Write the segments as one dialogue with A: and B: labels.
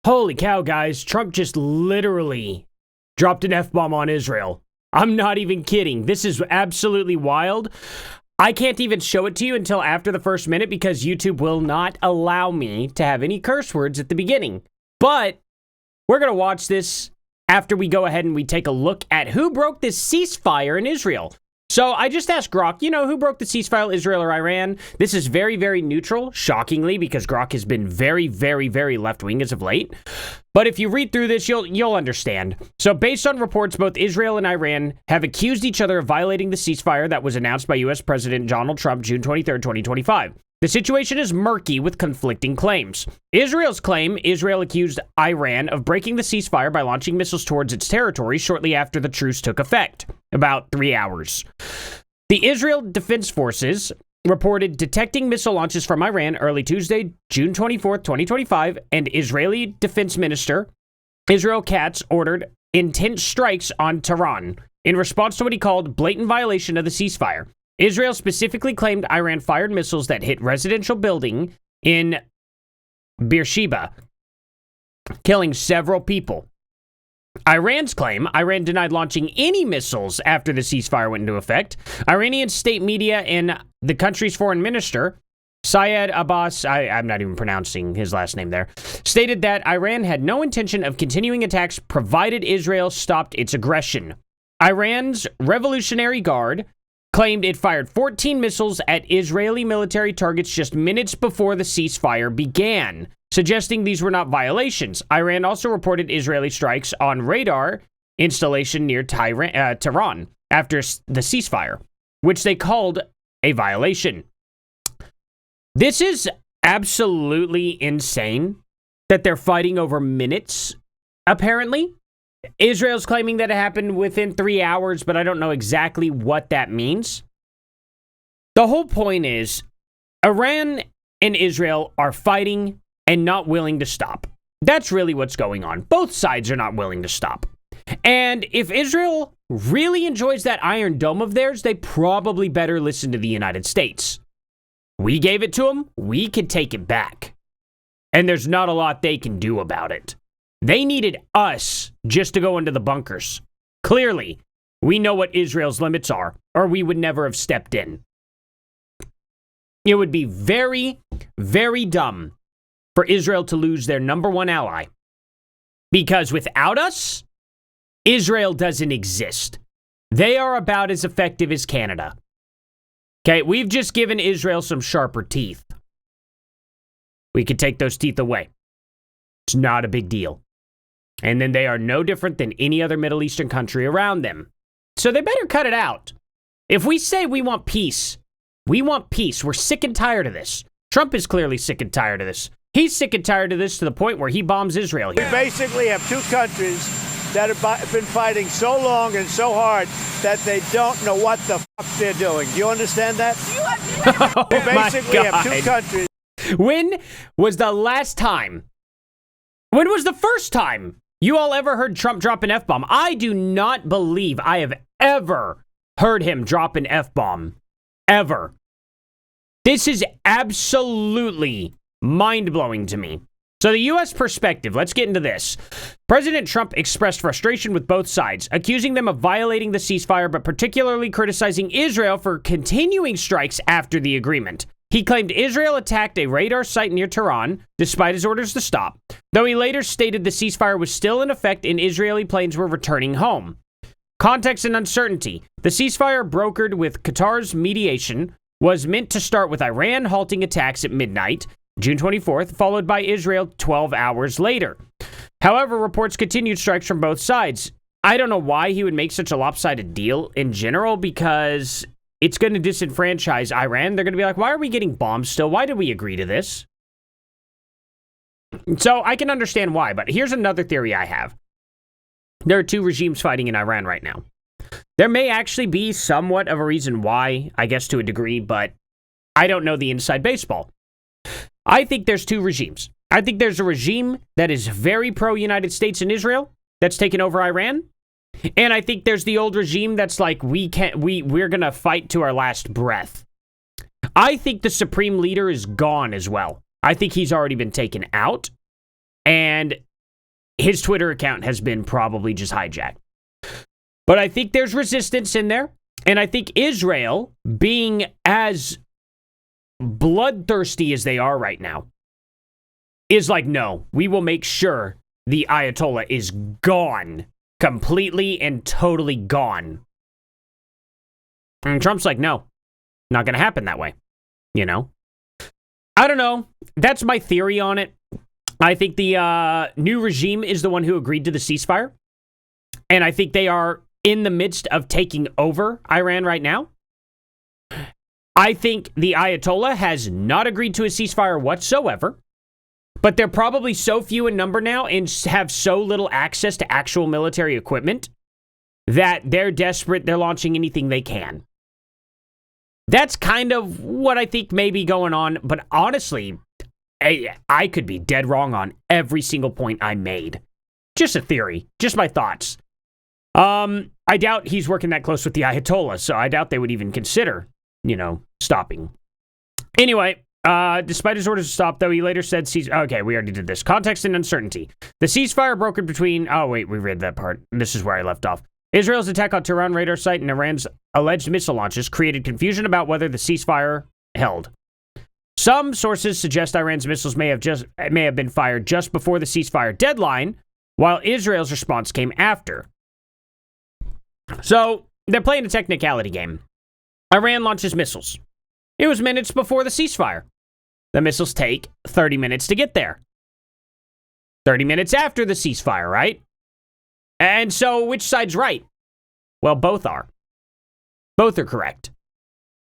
A: Holy cow, guys. Trump just literally dropped an F-bomb on Israel. I'm not even kidding. This is absolutely wild. I can't even show it to you until after the first minute because YouTube will not allow me to have any curse words at the beginning. But we're going to watch this after we go ahead and we take a look at who broke this ceasefire in Israel. So I just asked Grok, who broke the ceasefire, Israel or Iran? This is very, very neutral, shockingly, because Grok has been very, very, very left-wing as of late. But if you read through this, you'll understand. So based on reports, both Israel and Iran have accused each other of violating the ceasefire that was announced by U.S. President Donald Trump June 23, 2025. The situation is murky with conflicting claims. Israel's claim, Israel accused Iran of breaking the ceasefire by launching missiles towards its territory shortly after the truce took effect, about 3 hours. The Israel Defense Forces reported detecting missile launches from Iran early Tuesday, June 24, 2025, and Israeli Defense Minister Israel Katz ordered intense strikes on Tehran in response to what he called blatant violation of the ceasefire. Israel specifically claimed Iran fired missiles that hit residential building in Beersheba, killing several people. Iran's claim, Iran denied launching any missiles after the ceasefire went into effect. Iranian state media and the country's foreign minister, Syed Abbas, I'm not even pronouncing his last name there, stated that Iran had no intention of continuing attacks provided Israel stopped its aggression. Iran's Revolutionary Guard claimed it fired 14 missiles at Israeli military targets just minutes before the ceasefire began, suggesting these were not violations. Iran also reported Israeli strikes on radar installation near Tehran after the ceasefire, which they called a violation. This is absolutely insane that they're fighting over minutes, apparently. Israel's claiming that it happened within 3 hours, but I don't know exactly what that means. The whole point is, Iran and Israel are fighting and not willing to stop. That's really what's going on. Both sides are not willing to stop. And if Israel really enjoys that Iron Dome of theirs, they probably better listen to the United States. We gave it to them, we can take it back. And there's not a lot they can do about it. They needed us just to go into the bunkers. Clearly, we know what Israel's limits are, or we would never have stepped in. It would be very, very dumb for Israel to lose their number one ally. Because without us, Israel doesn't exist. They are about as effective as Canada. Okay, we've just given Israel some sharper teeth. We could take those teeth away. It's not a big deal. And then they are no different than any other Middle Eastern country around them. So they better cut it out. If we say we want peace, we want peace. We're sick and tired of this. Trump is clearly sick and tired of this. He's sick and tired of this to the point where he bombs Israel here.
B: We basically have two countries that have been fighting so long and so hard that they don't know what the fuck they're doing. Do you understand that?
A: Oh,
B: we basically have two countries.
A: When was the last time? When was the first time you all ever heard Trump drop an F-bomb? I do not believe I have ever heard him drop an F-bomb. Ever. This is absolutely mind-blowing to me. So the U.S. perspective, let's get into this. President Trump expressed frustration with both sides, accusing them of violating the ceasefire, but particularly criticizing Israel for continuing strikes after the agreement. He claimed Israel attacked a radar site near Tehran, despite his orders to stop, though he later stated the ceasefire was still in effect and Israeli planes were returning home. Context and uncertainty. The ceasefire, brokered with Qatar's mediation, was meant to start with Iran halting attacks at midnight, June 24th, followed by Israel 12 hours later. However, reports continued strikes from both sides. I don't know why he would make such a lopsided deal in general, because it's going to disenfranchise Iran. They're going to be like, why are we getting bombed still? Why did we agree to this? So I can understand why, but here's another theory I have. There are two regimes fighting in Iran right now. There may actually be somewhat of a reason why, I guess to a degree, but I don't know the inside baseball. I think there's two regimes. I think there's a regime that is very pro-United States and Israel that's taken over Iran. And I think there's the old regime that's like, we're going to fight to our last breath. I think the supreme leader is gone as well. I think he's already been taken out. And his Twitter account has been probably just hijacked. But I think there's resistance in there. And I think Israel, being as bloodthirsty as they are right now, is like, no, we will make sure the Ayatollah is gone. Completely and totally gone. And Trump's like, no, not going to happen that way. You know? I don't know. That's my theory on it. I think the new regime is the one who agreed to the ceasefire. And I think they are in the midst of taking over Iran right now. I think the Ayatollah has not agreed to a ceasefire whatsoever. But they're probably so few in number now and have so little access to actual military equipment that they're desperate. They're launching anything they can. That's kind of what I think may be going on. But honestly, I could be dead wrong on every single point I made. Just a theory. Just my thoughts. I doubt he's working that close with the Ayatollah, so I doubt they would even consider, stopping. Anyway, despite his orders to stop, though, he later said, okay, we already did this. Context and uncertainty. The ceasefire brokered between, we read that part. This is where I left off. Israel's attack on Tehran radar site and Iran's alleged missile launches created confusion about whether the ceasefire held. Some sources suggest Iran's missiles may have been fired just before the ceasefire deadline, while Israel's response came after. So, they're playing a technicality game. Iran launches missiles. It was minutes before the ceasefire. The missiles take 30 minutes to get there. 30 minutes after the ceasefire, right? And so, which side's right? Well, both are. Both are correct.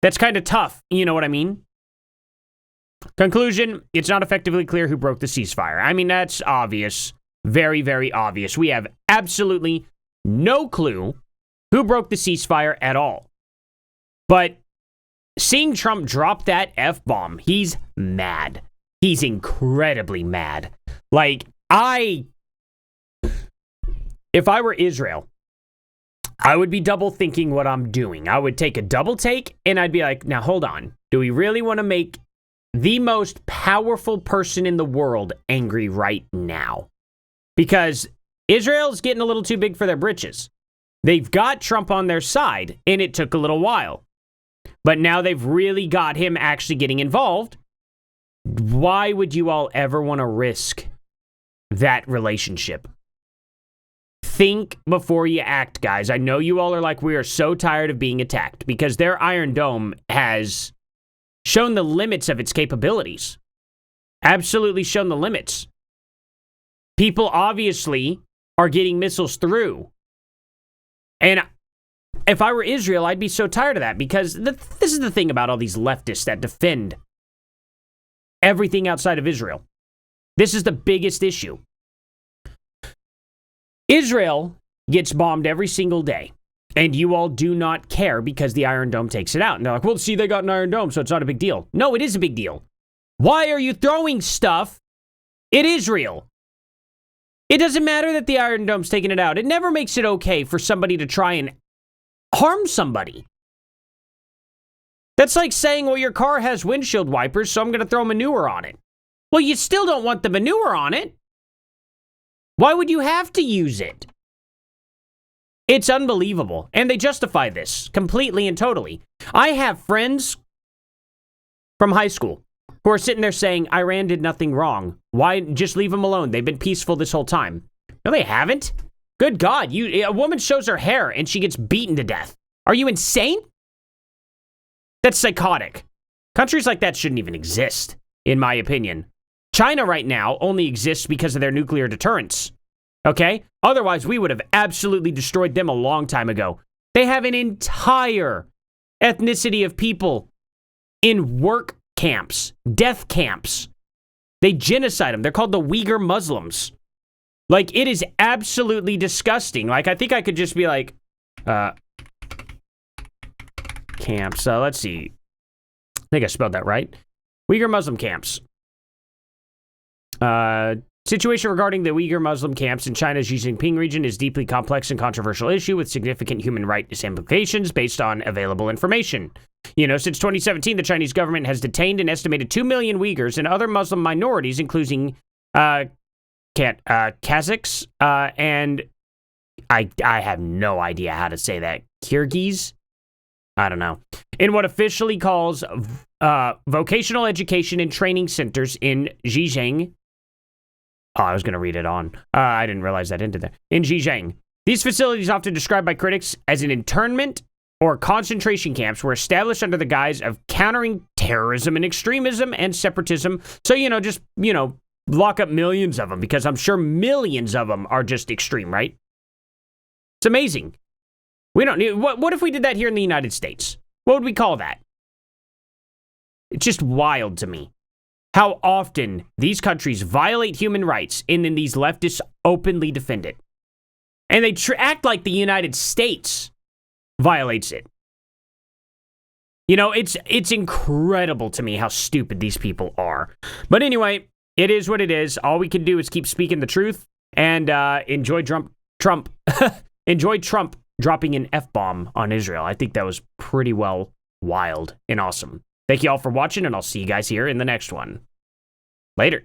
A: That's kind of tough, you know what I mean? Conclusion, it's not effectively clear who broke the ceasefire. I mean, that's obvious. Very, very obvious. We have absolutely no clue who broke the ceasefire at all. But seeing Trump drop that F-bomb, he's mad. He's incredibly mad. Like, if I were Israel, I would be double thinking what I'm doing. I would take a double take and I'd be like, now hold on. Do we really want to make the most powerful person in the world angry right now? Because Israel's getting a little too big for their britches. They've got Trump on their side, and it took a little while. But now they've really got him actually getting involved. Why would you all ever want to risk that relationship? Think before you act, guys. I know you all are like, we are so tired of being attacked, because their Iron Dome has shown the limits of its capabilities. Absolutely shown the limits. People obviously are getting missiles through. And if I were Israel, I'd be so tired of that, because this is the thing about all these leftists that defend everything outside of Israel. This is the biggest issue. Israel gets bombed every single day, and you all do not care because the Iron Dome takes it out. And they're like, well, see, they got an Iron Dome, so it's not a big deal. No, it is a big deal. Why are you throwing stuff at Israel? It doesn't matter that the Iron Dome's taking it out. It never makes it okay for somebody to try and harm somebody. That's like saying, well, your car has windshield wipers, so I'm going to throw manure on it. Well, you still don't want the manure on it. Why would you have to use it? It's unbelievable. And they justify this completely and totally. I have friends from high school who are sitting there saying, Iran did nothing wrong. Why just leave them alone? They've been peaceful this whole time. No, they haven't. Good God, a woman shows her hair and she gets beaten to death. Are you insane? That's psychotic. Countries like that shouldn't even exist, in my opinion. China right now only exists because of their nuclear deterrence. Okay? Otherwise, we would have absolutely destroyed them a long time ago. They have an entire ethnicity of people in work camps, death camps. They genocide them. They're called the Uyghur Muslims. Like, it is absolutely disgusting. Like, I think I could just be like, camps. Let's see. I think I spelled that right. Uyghur Muslim camps. Situation regarding the Uyghur Muslim camps in China's Xi Jinping region is deeply complex and controversial issue with significant human rights implications based on available information. Since 2017, the Chinese government has detained an estimated 2 million Uyghurs and other Muslim minorities, including Kazakhs, and I have no idea how to say that. Kyrgyz? I don't know. In what officially calls vocational education and training centers in Xinjiang. Oh, I was going to read it on. I didn't realize that ended there. In Xinjiang. These facilities, often described by critics as an internment or concentration camps, were established under the guise of countering terrorism and extremism and separatism. So, just, lock up millions of them, because I'm sure millions of them are just extreme, right? It's amazing. We don't need, what if we did that here in the United States? What would we call that? It's just wild to me how often these countries violate human rights and then these leftists openly defend it. And they act like the United States violates it. It's incredible to me how stupid these people are. But anyway, it is what it is. All we can do is keep speaking the truth and enjoy Trump. Enjoy Trump dropping an F-bomb on Israel. I think that was pretty well wild and awesome. Thank you all for watching, and I'll see you guys here in the next one. Later.